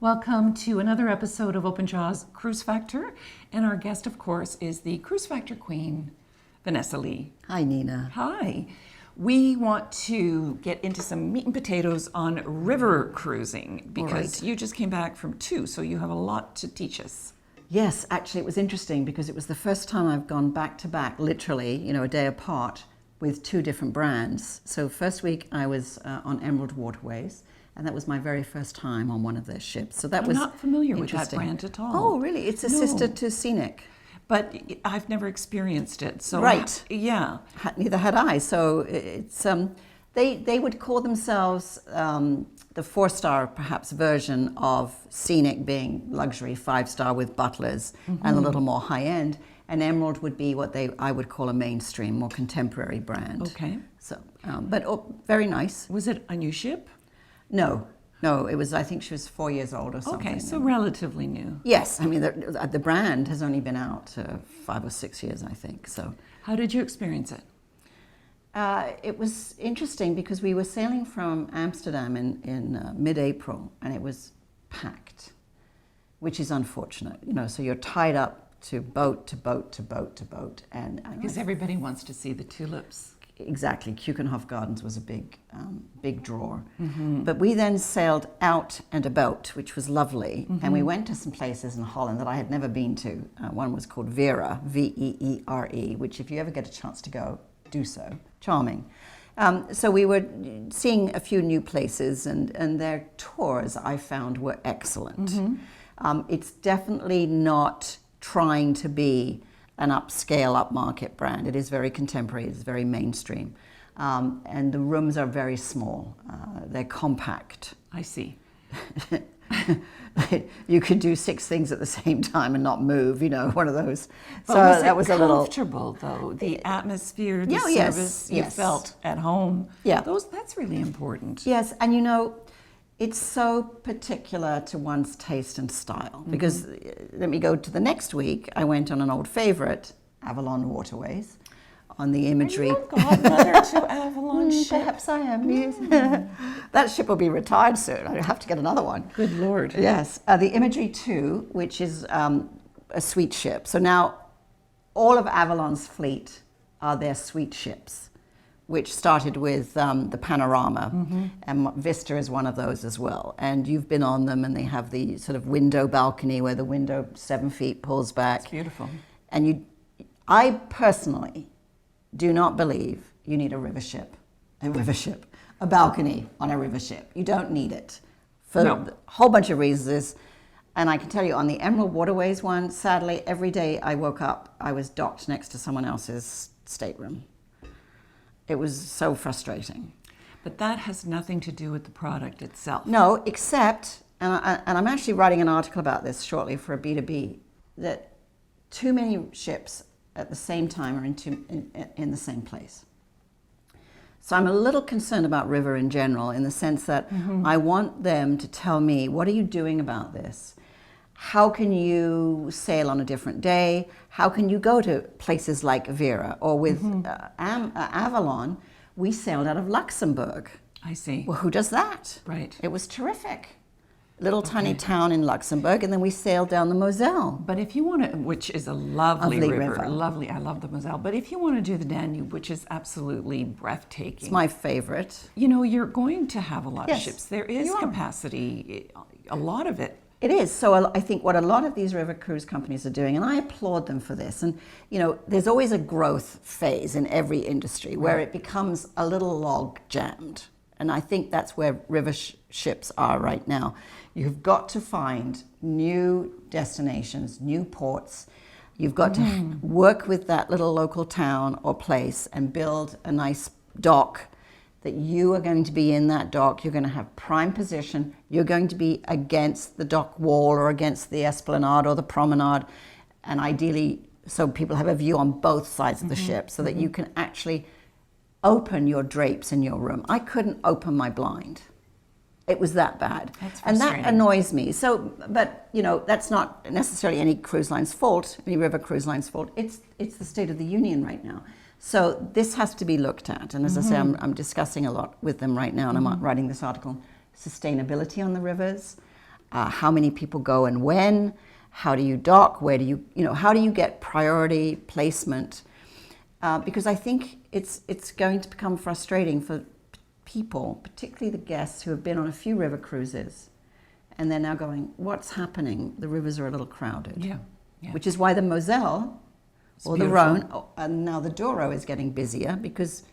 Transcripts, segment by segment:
Welcome to another episode of Open Jaws Cruise Factor. And our guest, of course, is the Cruise Factor Queen, Vanessa Lee. Hi, Nina. Hi. We want to get into some meat and potatoes on river cruising because you just came back from two, so you have a lot to teach us. Yes, actually, it was interesting because it was the first time I've gone back to back, literally, a day apart with two different brands. So first week I was on Emerald Waterways, and that was my very first time on one of their ships. So that I'm was not familiar with that brand at all. Oh, really? It's a sister to Scenic. But I've never experienced it. So right. Yeah. Neither had I. So it's they would call themselves the 4-star perhaps version of Scenic, being luxury 5-star with butlers and a little more high end. And Emerald would be what I would call a mainstream, more contemporary brand. Okay. So, but very nice. Was it a new ship? No, it was, I think she was 4 years old or something. Okay, so relatively new. Yes, I mean, the brand has only been out 5 or 6 years, I think, so. How did you experience it? It was interesting because we were sailing from Amsterdam in mid-April, and it was packed, which is unfortunate, so you're tied up to boat to boat to boat to boat. Because everybody wants to see the tulips. Exactly. Keukenhof Gardens was a big draw. But we then sailed out and about, which was lovely. And we went to some places in Holland that I had never been to. One was called Vera, Veere, which if you ever get a chance to go, do so. Charming. So we were seeing a few new places, and their tours I found were excellent. It's definitely not trying to be an upscale, upmarket brand. It is very contemporary, it's very mainstream. And the rooms are very small. They're compact. I see. You could do 6 things at the same time and not move, one of those. But so was that was a little comfortable though. The atmosphere, the yes, service you felt at home. Yeah. That's really important. Yes, and it's so particular to one's taste and style. Because let me go to the next week. I went on an old favorite, Avalon Waterways, on the imagery. Are you a godmother to Avalon ship? Perhaps I am. Yes. That ship will be retired soon. I have to get another one. Good Lord. Yes. The Imagery 2, which is a suite ship. So now all of Avalon's fleet are their suite ships, which started with the Panorama, and Vista is one of those as well. And you've been on them, and they have the sort of window balcony where the window 7 feet pulls back. It's beautiful. And I personally do not believe you need a river ship, a balcony on a river ship. You don't need it for a whole bunch of reasons. And I can tell you on the Emerald Waterways one, sadly, every day I woke up, I was docked next to someone else's stateroom. It was so frustrating. But that has nothing to do with the product itself. No, except, and I'm actually writing an article about this shortly for a B2B, that too many ships at the same time are in the same place. So I'm a little concerned about river in general, in the sense that I want them to tell me, what are you doing about this? How can you sail on a different day? How can you go to places like Vera? Or with Avalon, we sailed out of Luxembourg. I see. Well, who does that? Right. It was terrific. Little tiny town in Luxembourg, and then we sailed down the Moselle. But if you want to, which is a lovely river, lovely, I love the Moselle. But if you want to do the Danube, which is absolutely breathtaking. It's my favorite. You're going to have a lot of Yes, ships. There is capacity, a lot of it. It is. So I think what a lot of these river cruise companies are doing, and I applaud them for this, and there's always a growth phase in every industry where it becomes a little log jammed. And I think that's where river ships are right now. You've got to find new destinations, new ports. You've got to work with that little local town or place and build a nice dock that you are going to be in that dock. You're going to have prime position. You're going to be against the dock wall or against the esplanade or the promenade. And ideally, so people have a view on both sides of the ship so that you can actually open your drapes in your room. I couldn't open my blind. It was that bad. And that annoys me. So, but that's not necessarily any cruise line's fault, any river cruise line's fault. It's the state of the union right now. So this has to be looked at. And as I say, I'm discussing a lot with them right now, and I'm writing this article, sustainability on the rivers. how many people go and when, how do you dock, where do you, how do you get priority placement? Because I think it's going to become frustrating for people, particularly the guests who have been on a few river cruises, and they're now going, what's happening? The rivers are a little crowded. Yeah. Which is why the Moselle or the Rhone, and now the Douro is getting busier because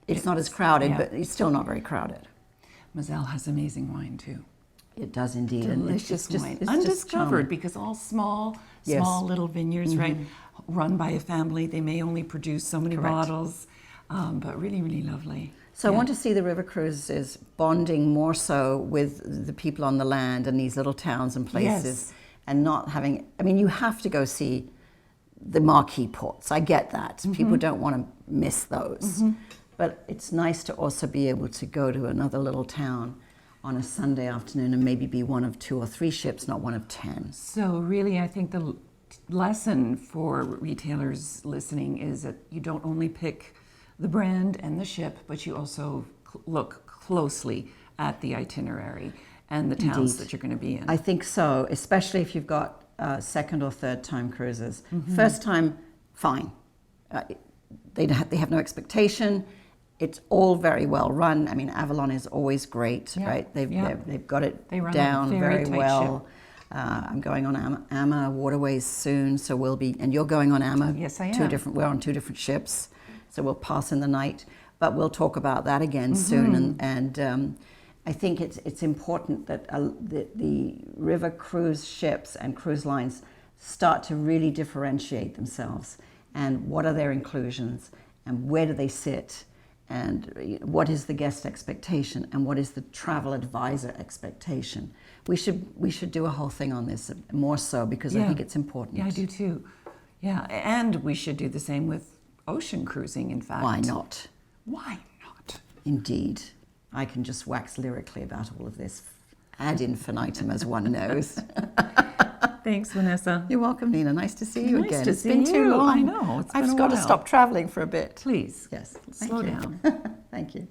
it's not as crowded, but it's still not very crowded. Moselle has amazing wine too. It does indeed. Delicious wine. It's Undiscovered because all small little vineyards, right? Run by a family. They may only produce so many bottles, but really, really lovely. So I want to see the river cruises bonding more so with the people on the land and these little towns and places, and not having, I mean, you have to go see the marquee ports. I get that. People don't want to miss those. But it's nice to also be able to go to another little town on a Sunday afternoon and maybe be one of 2 or 3 ships, not one of 10. So really, I think the lesson for retailers listening is that you don't only pick the brand and the ship, but you also look closely at the itinerary and the towns that you're going to be in. I think so, especially if you've got second or third time cruises. First time, fine. They have no expectation. It's all very well run. I mean, Avalon is always great, right? They've got it down very well. I'm going on Amma Waterways soon, so we'll be, and you're going on Amma. Yes, I am. We're on 2 different ships, so we'll pass in the night. But we'll talk about that again soon. And I think it's important that the river cruise ships and cruise lines start to really differentiate themselves. And what are their inclusions? And where do they sit? And what is the guest expectation? And what is the travel advisor expectation? We should do a whole thing on this more so because I think it's important. Yeah, I do too. Yeah, and we should do the same with ocean cruising, in fact. Why not? Why not? Indeed. I can just wax lyrically about all of this ad infinitum, as one knows. Thanks, Vanessa. You're welcome, Nina. Nice to see you again. It's been too long. I know. It's been I've a got to while. stop traveling for a bit. Please. Yes. Slow down. Thank you.